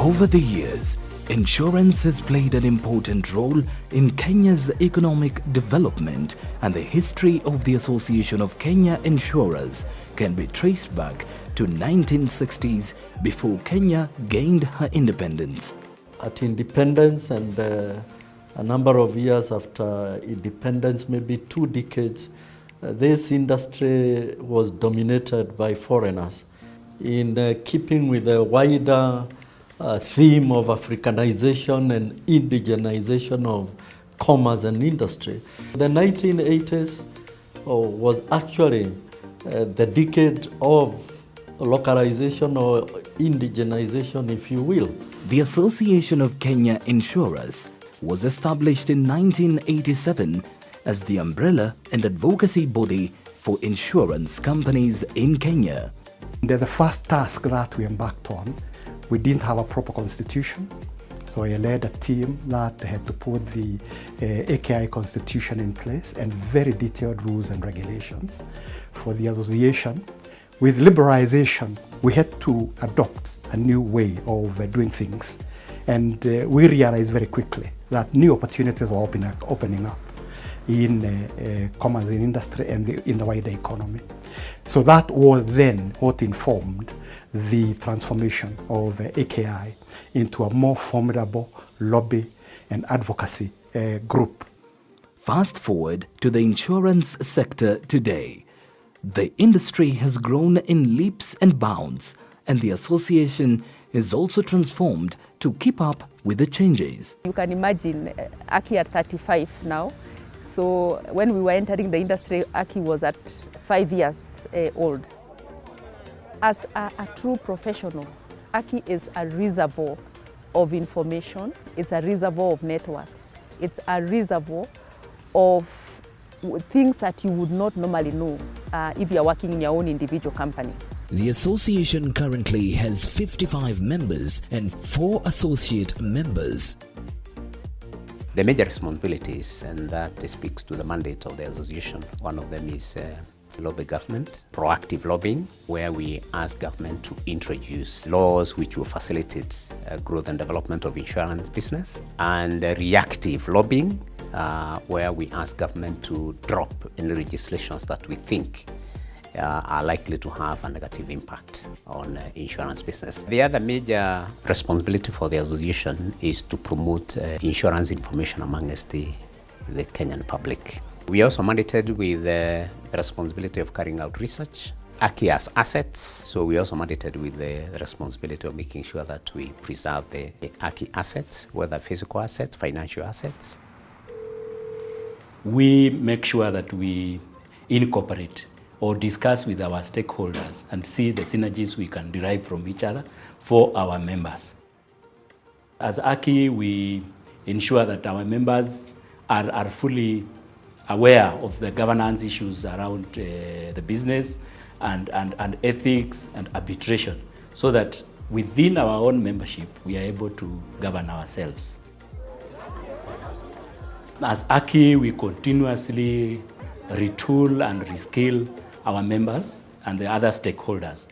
Over the years, insurance has played an important role in Kenya's economic development, and the history of the Association of Kenya Insurers can be traced back to 1960s, before Kenya gained her independence. At independence and a number of years after independence, maybe 2 decades, this industry was dominated by foreigners. In keeping with the wider theme of Africanization and indigenization of commerce and industry, the 1980s was actually the decade of localization or indigenization, if you will. The Association of Kenya Insurers was established in 1987 as the umbrella and advocacy body for insurance companies in Kenya. The first task that we embarked on, we didn't have a proper constitution, so I led a team that had to put the AKI constitution in place and very detailed rules and regulations for the association. With liberalization, we had to adopt a new way of doing things, and we realized very quickly that new opportunities were opening up in commerce, in industry, and in the wider economy. So that was then what informed the transformation of AKI into a more formidable lobby and advocacy group. Fast forward to the insurance sector today. The industry has grown in leaps and bounds, and the association is also transformed to keep up with the changes. You can imagine AKI at 35 now. So when we were entering the industry, AKI was at 5 years old. As a true professional, AKI is a reservoir of information, it's a reservoir of networks, it's a reservoir of things that you would not normally know if you're working in your own individual company. The association currently has 55 members and 4 associate members. The major responsibilities, and that speaks to the mandate of the association, one of them is lobby government, proactive lobbying, where we ask government to introduce laws which will facilitate growth and development of insurance business, and reactive lobbying, where we ask government to drop any legislations that we think are likely to have a negative impact on insurance business. The other major responsibility for the association is to promote insurance information amongst the Kenyan public. We are also mandated with the responsibility of carrying out research. AKI has assets, so we are also mandated with the responsibility of making sure that we preserve the AKI assets, whether physical assets, financial assets. We make sure that we incorporate or discuss with our stakeholders and see the synergies we can derive from each other for our members. As AKI, we ensure that our members are fully aware of the governance issues around the business and ethics and arbitration, so that within our own membership, we are able to govern ourselves. As AKI, we continuously retool and reskill our members and the other stakeholders.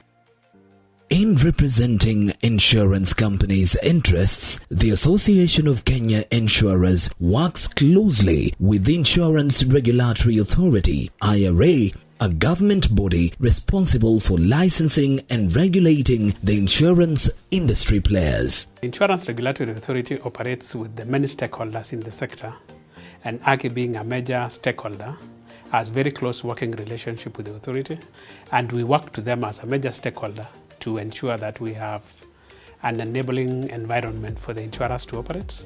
In representing insurance companies' interests, the Association of Kenya Insurers works closely with the Insurance Regulatory Authority, IRA, a government body responsible for licensing and regulating the insurance industry players. The Insurance Regulatory Authority operates with the many stakeholders in the sector, and AKI, being a major stakeholder, has very close working relationship with the authority, and we work to them as a major stakeholder to ensure that we have an enabling environment for the insurers to operate,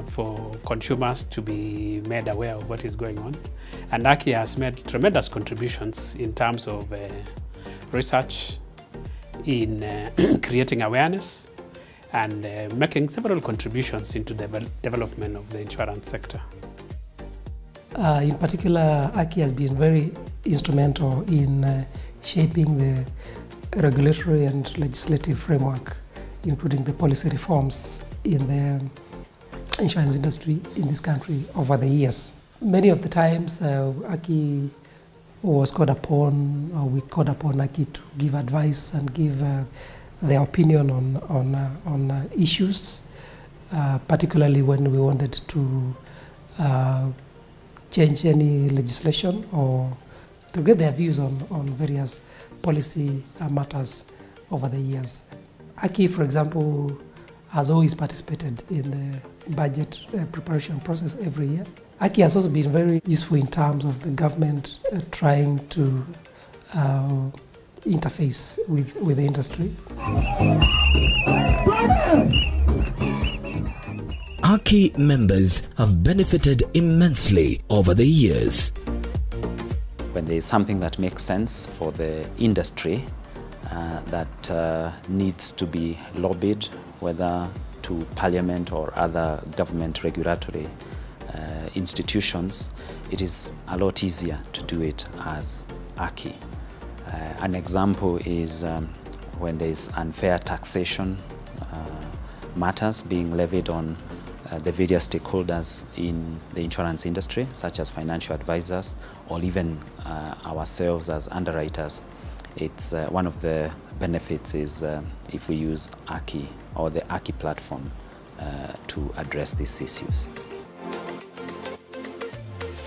for consumers to be made aware of what is going on. And AKI has made tremendous contributions in terms of research, in creating awareness, and making several contributions into the development of the insurance sector. In particular, AKI has been very instrumental in shaping the regulatory and legislative framework, including the policy reforms in the insurance industry in this country over the years. Many of the times, AKI was called upon, or we called upon AKI to give advice and give their opinion on issues, particularly when we wanted to change any legislation or to get their views on various policy matters over the years. AKI, for example, has always participated in the budget preparation process every year. AKI has also been very useful in terms of the government trying to interface with the industry. AKI members have benefited immensely over the years. When there is something that makes sense for the industry that needs to be lobbied, whether to Parliament or other government regulatory institutions, it is a lot easier to do it as AKI. An example is when there is unfair taxation matters being levied on the various stakeholders in the insurance industry, such as financial advisors or even ourselves as underwriters. It's one of the benefits is if we use AKI or the AKI platform to address these issues.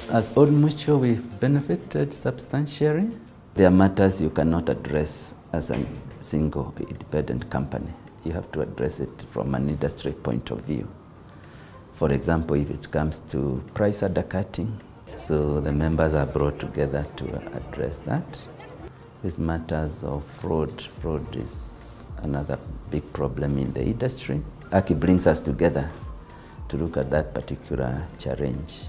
As Old Mutual, we've benefited substantially. There are matters you cannot address as a single independent company. You have to address it from an industry point of view. For example, if it comes to price undercutting, so the members are brought together to address that. These matters of fraud is another big problem in the industry. AKI brings us together to look at that particular challenge.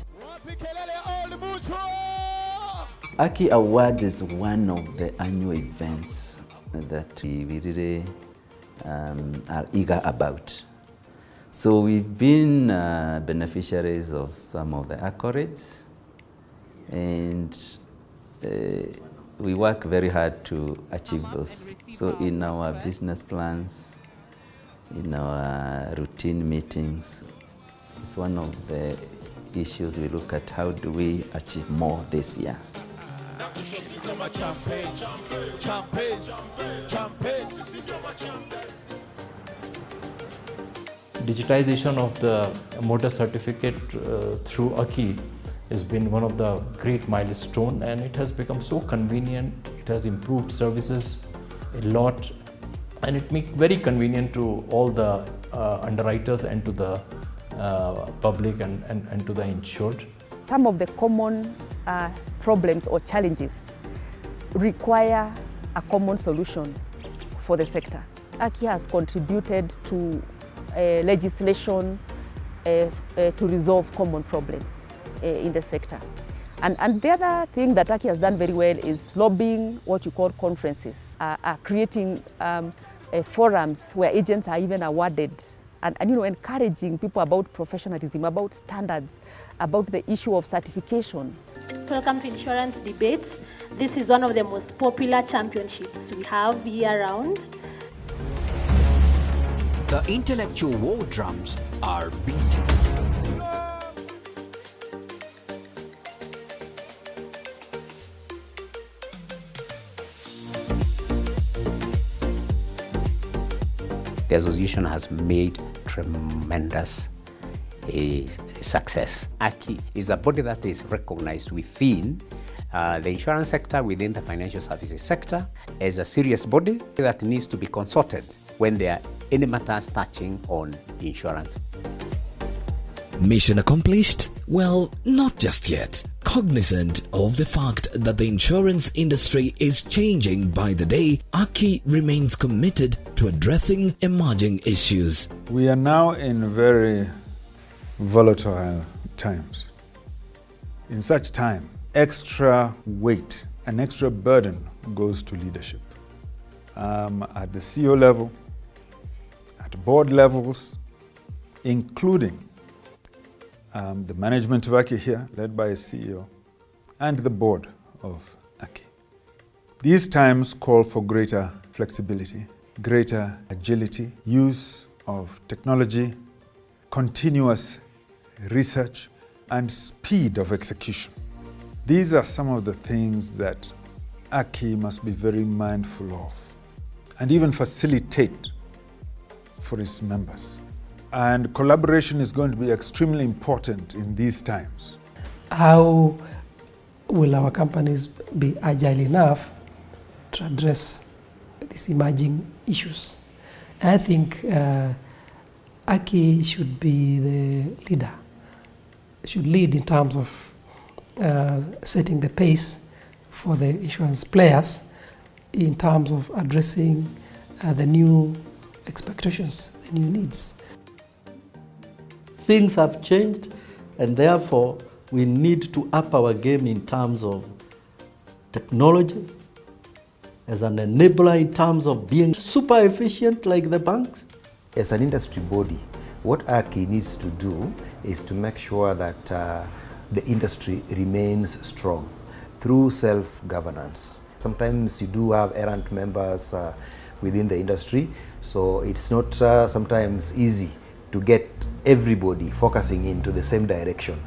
AKI Awards is one of the annual events that we really are eager about. So we've been beneficiaries of some of the accolades, and we work very hard to achieve those. So in our business plans, in our routine meetings, it's one of the issues we look at. How do we achieve more this year? Digitization of the motor certificate through AKI has been one of the great milestones, and it has become so convenient. It has improved services a lot, and it makes very convenient to all the underwriters and to the public and to the insured. Some of the common problems or challenges require a common solution for the sector. AKI has contributed to legislation to resolve common problems in the sector. And the other thing that AKI has done very well is lobbying, what you call conferences, creating forums where agents are even awarded, and encouraging people about professionalism, about standards, about the issue of certification. Welcome to Insurance Debates. This is one of the most popular championships we have year-round. The intellectual war drums are beating. The association has made tremendous success. AKI is a body that is recognized within the insurance sector, within the financial services sector, as a serious body that needs to be consulted when there are any matters touching on insurance. Mission accomplished? Well, not just yet. Cognizant of the fact that the insurance industry is changing by the day, AKI remains committed to addressing emerging issues. We are now in very volatile times. In such time, extra weight and extra burden goes to leadership. At the CEO level, at board levels, including the management of AKI here, led by a CEO, and the board of AKI. These times call for greater flexibility, greater agility, use of technology, continuous research, and speed of execution. These are some of the things that AKI must be very mindful of and even facilitate for its members. And collaboration is going to be extremely important in these times. How will our companies be agile enough to address these emerging issues? I think AKI should be the leader, should lead in terms of setting the pace for the insurance players in terms of addressing the new expectations, the new needs. Things have changed, and therefore we need to up our game in terms of technology, as an enabler in terms of being super efficient like the banks. As an industry body, what AKI needs to do is to make sure that the industry remains strong through self-governance. Sometimes you do have errant members within the industry, so it's not sometimes easy to get everybody focusing into the same direction.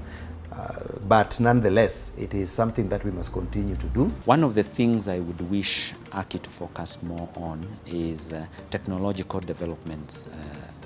But nonetheless, it is something that we must continue to do. One of the things I would wish AKI to focus more on is technological developments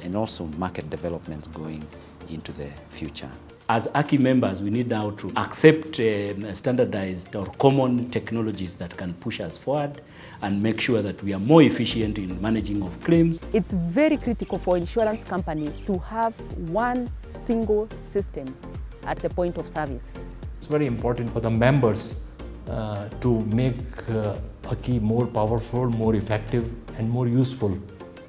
and also market developments going into the future. As AKI members, we need now to accept standardized or common technologies that can push us forward and make sure that we are more efficient in managing of claims. It's very critical for insurance companies to have one single system at the point of service. It's very important for the members to make AKI more powerful, more effective, and more useful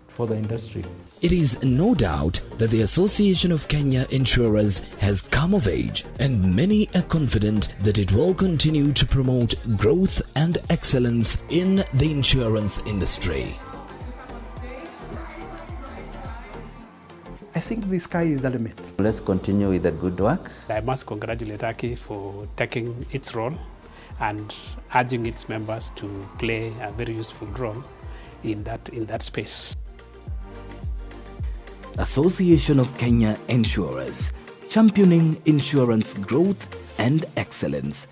for the industry. It is no doubt that the Association of Kenya Insurers has come of age, and many are confident that it will continue to promote growth and excellence in the insurance industry. I think the sky is the limit. Let's continue with the good work. I must congratulate AKI for taking its role and urging its members to play a very useful role in that space. Association of Kenya Insurers, championing insurance growth and excellence.